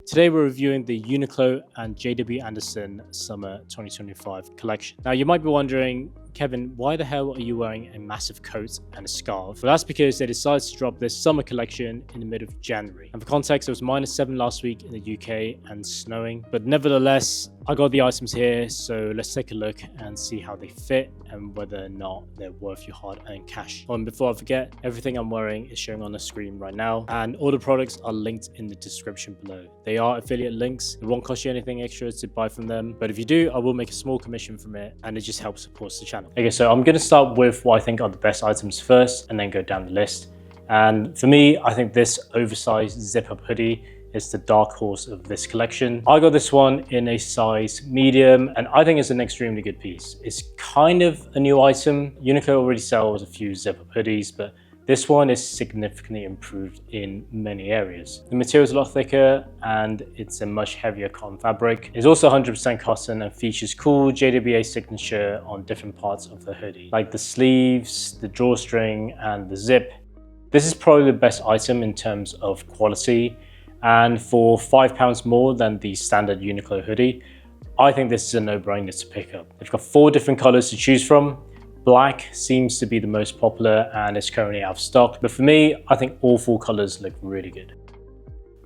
Today we're reviewing the Uniqlo and JW Anderson Summer 2025 collection. Now you might be wondering, Kevin, why the hell are you wearing a massive coat and a scarf? Well, that's because they decided to drop this summer collection in the middle of January. And for context, it was -7 last week in the UK and snowing. But nevertheless, I got the items here, so let's take a look and see how they fit and whether or not they're worth your hard-earned cash. And before I forget, everything I'm wearing is showing on the screen right now, and all the products are linked in the description below. They are affiliate links. It won't cost you anything extra to buy from them, but if you do, I will make a small commission from it, and it just helps support the channel. Okay, so I'm going to start with what I think are the best items first, and then go down the list. And for me, I think this oversized zip-up hoodie is the dark horse of this collection. I got this one in a size medium, and I think it's an extremely good piece. It's kind of a new item. Uniqlo already sells a few zip-up hoodies, but this one is significantly improved in many areas. The material is a lot thicker and it's a much heavier cotton fabric. It's also 100% cotton and features cool JWA signature on different parts of the hoodie, like the sleeves, the drawstring, and the zip. This is probably the best item in terms of quality, and for £5 more than the standard Uniqlo hoodie, I think this is a no-brainer to pick up. They've got 4 different colors to choose from. Black seems to be the most popular and is currently out of stock, but for me, I think all 4 colors look really good.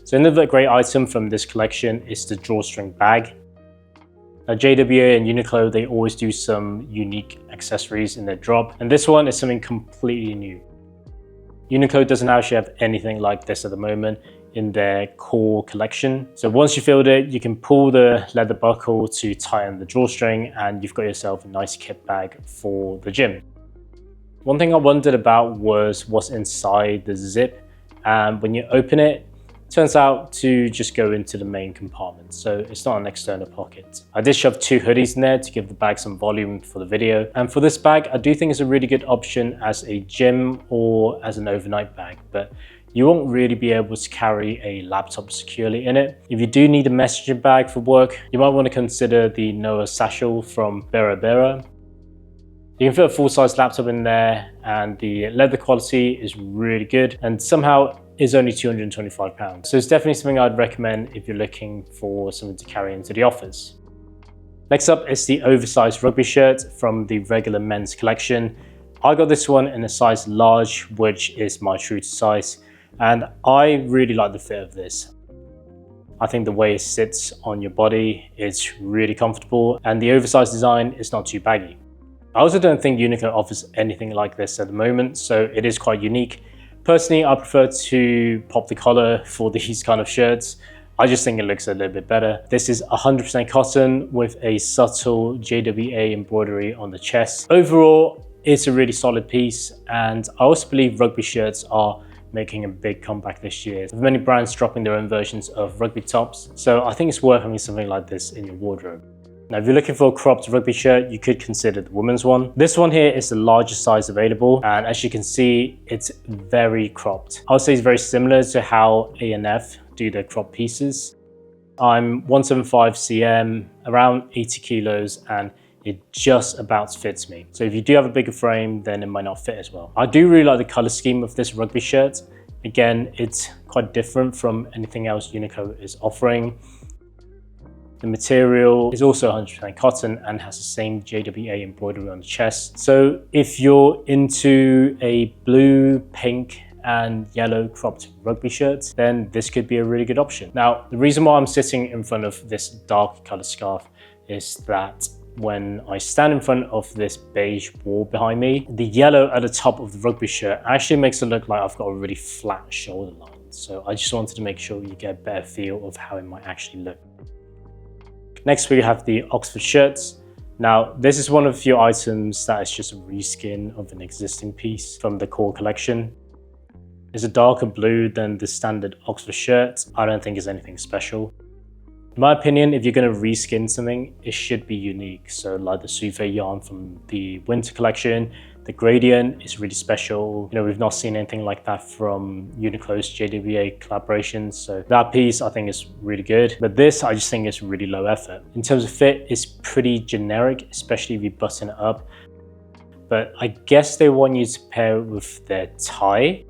So another great item from this collection is the Drawstring Bag. Now JWA and Uniqlo, they always do some unique accessories in their drop, and this one is something completely new. Uniqlo doesn't actually have anything like this at the moment in their core collection. So once you filled it, you can pull the leather buckle to tighten the drawstring, and you've got yourself a nice kit bag for the gym. One thing I wondered about was what's inside the zip, and when you open it, it turns out to just go into the main compartment, so it's not an external pocket. I did shove 2 hoodies in there to give the bag some volume for the video, and for this bag, I do think it's a really good option as a gym or as an overnight bag, but you won't really be able to carry a laptop securely in it. If you do need a messaging bag for work, you might want to consider the Noah satchel from BEARA BEARA. You can fit a full-size laptop in there, and the leather quality is really good, and somehow is only £225. So it's definitely something I'd recommend if you're looking for something to carry into the office. Next up is the oversized rugby shirt from the regular men's collection. I got this one in a size large, which is my true to size. And I really like the fit of this. I think the way it sits on your body is really comfortable, and the oversized design is not too baggy. I also don't think Uniqlo offers anything like this at the moment, so it is quite unique. Personally, I prefer to pop the collar for these kind of shirts. I just think it looks a little bit better. This is 100% cotton with a subtle JWA embroidery on the chest. Overall, it's a really solid piece, and I also believe rugby shirts are making a big comeback this year, with many brands dropping their own versions of rugby tops. So I think it's worth having something like this in your wardrobe. Now, if you're looking for a cropped rugby shirt, you could consider the women's one. This one here is the largest size available, and as you can see, it's very cropped. I would say it's very similar to how A&F do their crop pieces. I'm 175 cm, around 80 kilos, and it just about fits me. So if you do have a bigger frame, then it might not fit as well. I do really like the color scheme of this rugby shirt. Again, it's quite different from anything else Uniqlo is offering. The material is also 100% cotton and has the same JWA embroidery on the chest. So if you're into a blue, pink, and yellow cropped rugby shirt, then this could be a really good option. Now, the reason why I'm sitting in front of this dark color scarf is that when I stand in front of this beige wall behind me, the yellow at the top of the rugby shirt actually makes it look like I've got a really flat shoulder line. So I just wanted to make sure you get a better feel of how it might actually look. Next, we have the Oxford shirts. Now, this is one of the few items that is just a reskin of an existing piece from the core collection. It's a darker blue than the standard Oxford shirt. I don't think it's anything special. In my opinion, if you're going to reskin something, it should be unique. So like the Souffle yarn from the winter collection, the gradient is really special. You know, we've not seen anything like that from Uniqlo's JWA collaborations. So that piece I think is really good. But this, I just think is really low effort. In terms of fit, it's pretty generic, especially if you button it up. But I guess they want you to pair it with their tie.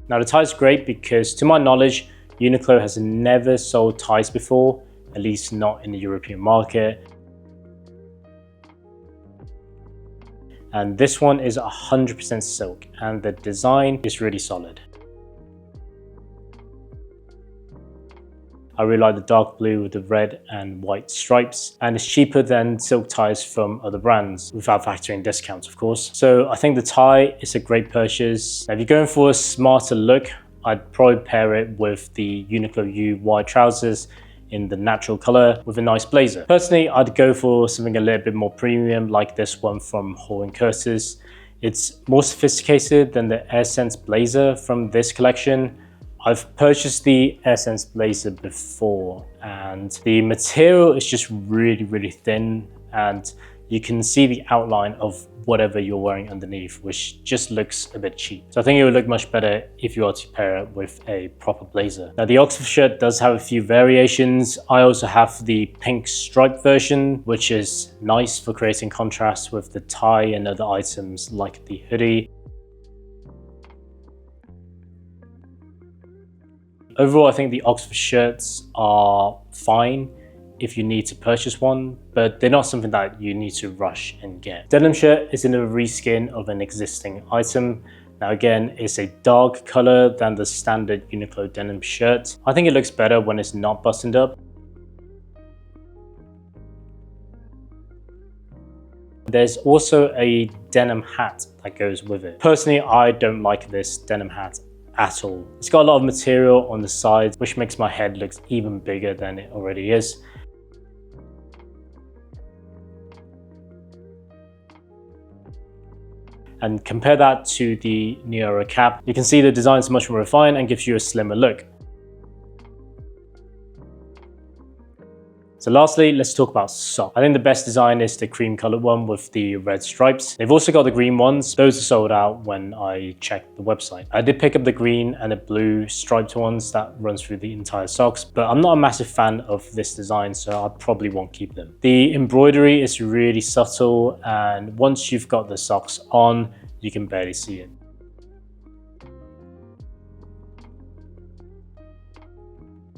Now the tie is great because, to my knowledge, Uniqlo has never sold ties before, at least not in the European market. And this one is 100% silk, and the design is really solid. I really like the dark blue with the red and white stripes, and it's cheaper than silk ties from other brands, without factoring discounts of course. So I think the tie is a great purchase. Now, if you're going for a smarter look, I'd probably pair it with the Uniqlo U wide trousers in the natural color with a nice blazer. Personally, I'd go for something a little bit more premium, like this one from HAWES CURTIS. It's more sophisticated than the AirSense blazer from this collection. I've purchased the AirSense blazer before, and the material is just really thin, and you can see the outline of whatever you're wearing underneath, which just looks a bit cheap. So I think it would look much better if you are to pair it with a proper blazer. Now, the Oxford shirt does have a few variations. I also have the pink stripe version, which is nice for creating contrast with the tie and other items like the hoodie. Overall, I think the Oxford shirts are fine if you need to purchase one, but they're not something that you need to rush and get. Denim shirt is in a reskin of an existing item. Now again, it's a dark color than the standard Uniqlo denim shirt. I think it looks better when it's not buttoned up. There's also a denim hat that goes with it. Personally, I don't like this denim hat at all. It's got a lot of material on the sides, which makes my head look even bigger than it already is. And compare that to the Neo cap, you can see the design is much more refined and gives you a slimmer look. So lastly, let's talk about socks. I think the best design is the cream colored one with the red stripes. They've also got the green ones. Those are sold out when I checked the website. I did pick up the green and the blue striped ones that runs through the entire socks, but I'm not a massive fan of this design, so I probably won't keep them. The embroidery is really subtle, and once you've got the socks on, you can barely see it.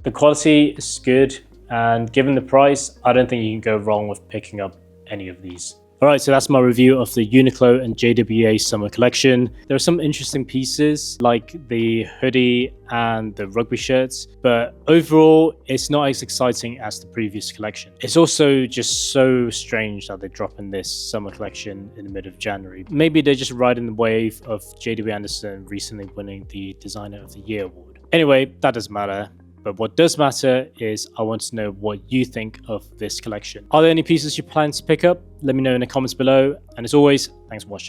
The quality is good, and given the price, I don't think you can go wrong with picking up any of these. Alright, so that's my review of the Uniqlo and JWA summer collection. There are some interesting pieces like the hoodie and the rugby shirts, but overall it's not as exciting as the previous collection. It's also just so strange that they're dropping this summer collection in the mid of January. Maybe they're just riding the wave of JW Anderson recently winning the Designer of the Year award. Anyway, that doesn't matter. But what does matter is I want to know what you think of this collection. Are there any pieces you plan to pick up? Let me know in the comments below. And as always, thanks for watching.